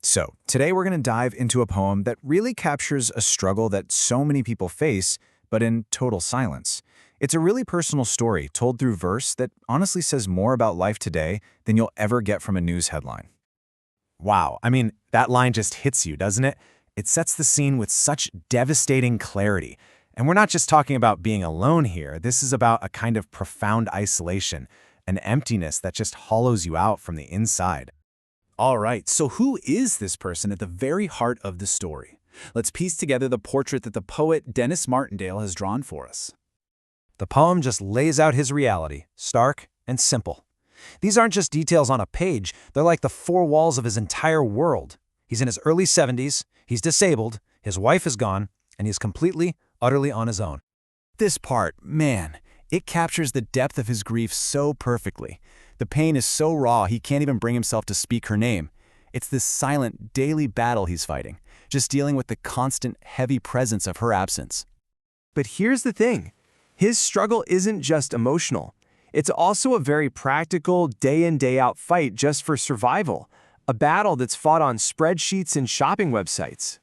So, today we're going to dive into a poem that really captures a struggle that so many people face, but in total silence. It's a really personal story told through verse that honestly says more about life today than you'll ever get from a news headline. Wow, I mean, that line just hits you, doesn't it? It sets the scene with such devastating clarity. And we're not just talking about being alone here. This is about a kind of profound isolation, an emptiness that just hollows you out from the inside. All right, so who is this person at the very heart of the story? Let's piece together the portrait that the poet Denis Martindale has drawn for us. The poem just lays out his reality, stark and simple. These aren't just details on a page, they're like the four walls of his entire world. He's in his early 70s, he's disabled, his wife is gone, and he's completely, utterly on his own. This part, man, it captures the depth of his grief so perfectly. The pain is so raw he can't even bring himself to speak her name. It's this silent, daily battle he's fighting, just dealing with the constant, heavy presence of her absence. But here's the thing. His struggle isn't just emotional. It's also a very practical, day-in, day-out fight just for survival, a battle that's fought on spreadsheets and shopping websites.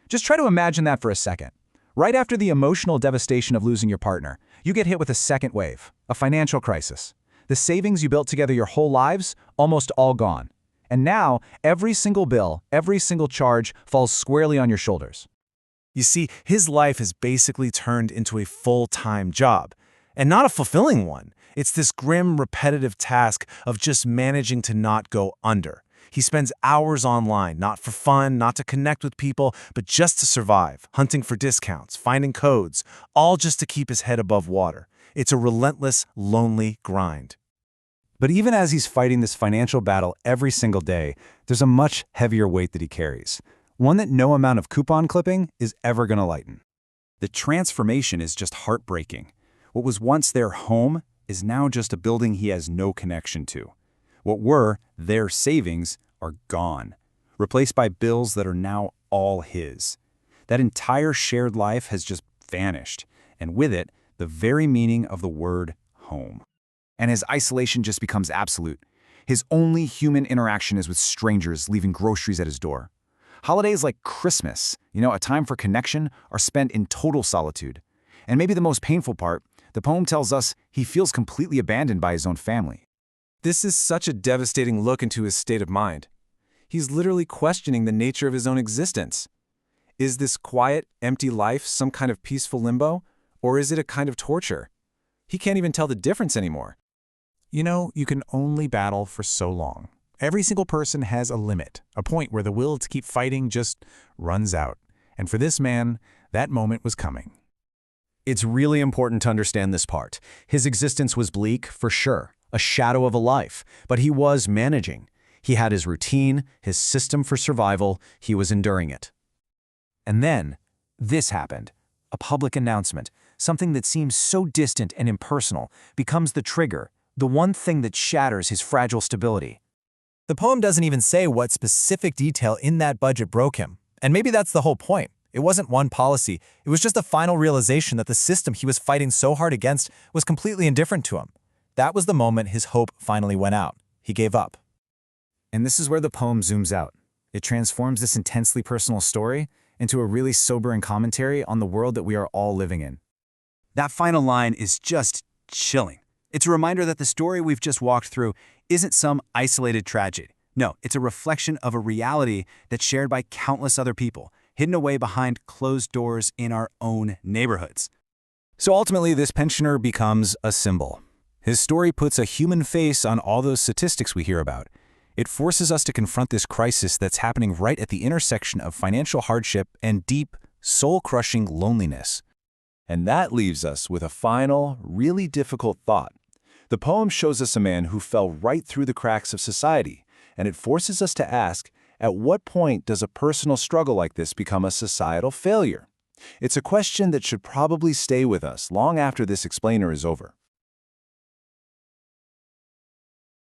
Just try to imagine that for a second. Right after the emotional devastation of losing your partner, you get hit with a second wave, a financial crisis. The savings you built together your whole lives, almost all gone. And now, every single bill, every single charge falls squarely on your shoulders. You see, his life has basically turned into a full-time job, and not a fulfilling one. It's this grim, repetitive task of just managing to not go under. He spends hours online, not for fun, not to connect with people, but just to survive, hunting for discounts, finding codes, all just to keep his head above water. It's a relentless, lonely grind. But even as he's fighting this financial battle every single day, there's a much heavier weight that he carries, one that no amount of coupon clipping is ever going to lighten. The transformation is just heartbreaking. What was once their home is now just a building he has no connection to. What were their savings are gone, replaced by bills that are now all his. That entire shared life has just vanished, and with it, the very meaning of the word home. And his isolation just becomes absolute. His only human interaction is with strangers leaving groceries at his door. Holidays like Christmas, a time for connection, are spent in total solitude. And maybe the most painful part, the poem tells us he feels completely abandoned by his own family. This is such a devastating look into his state of mind. He's literally questioning the nature of his own existence. Is this quiet, empty life some kind of peaceful limbo, or is it a kind of torture? He can't even tell the difference anymore. You can only battle for so long. Every single person has a limit, a point where the will to keep fighting just runs out. And for this man, that moment was coming. It's really important to understand this part. His existence was bleak, for sure, a shadow of a life, but he was managing. He had his routine, his system for survival, he was enduring it. And then, this happened. A public announcement, something that seems so distant and impersonal, becomes the trigger, the one thing that shatters his fragile stability. The poem doesn't even say what specific detail in that budget broke him. And maybe that's the whole point. It wasn't one policy. It was just a final realization that the system he was fighting so hard against was completely indifferent to him. That was the moment his hope finally went out. He gave up. And this is where the poem zooms out. It transforms this intensely personal story into a really sobering commentary on the world that we are all living in. That final line is just chilling. It's a reminder that the story we've just walked through isn't some isolated tragedy. No, it's a reflection of a reality that's shared by countless other people, hidden away behind closed doors in our own neighborhoods. So ultimately, this pensioner becomes a symbol. His story puts a human face on all those statistics we hear about. It forces us to confront this crisis that's happening right at the intersection of financial hardship and deep, soul-crushing loneliness. And that leaves us with a final, really difficult thought. The poem shows us a man who fell right through the cracks of society, and it forces us to ask, at what point does a personal struggle like this become a societal failure? It's a question that should probably stay with us long after this explainer is over.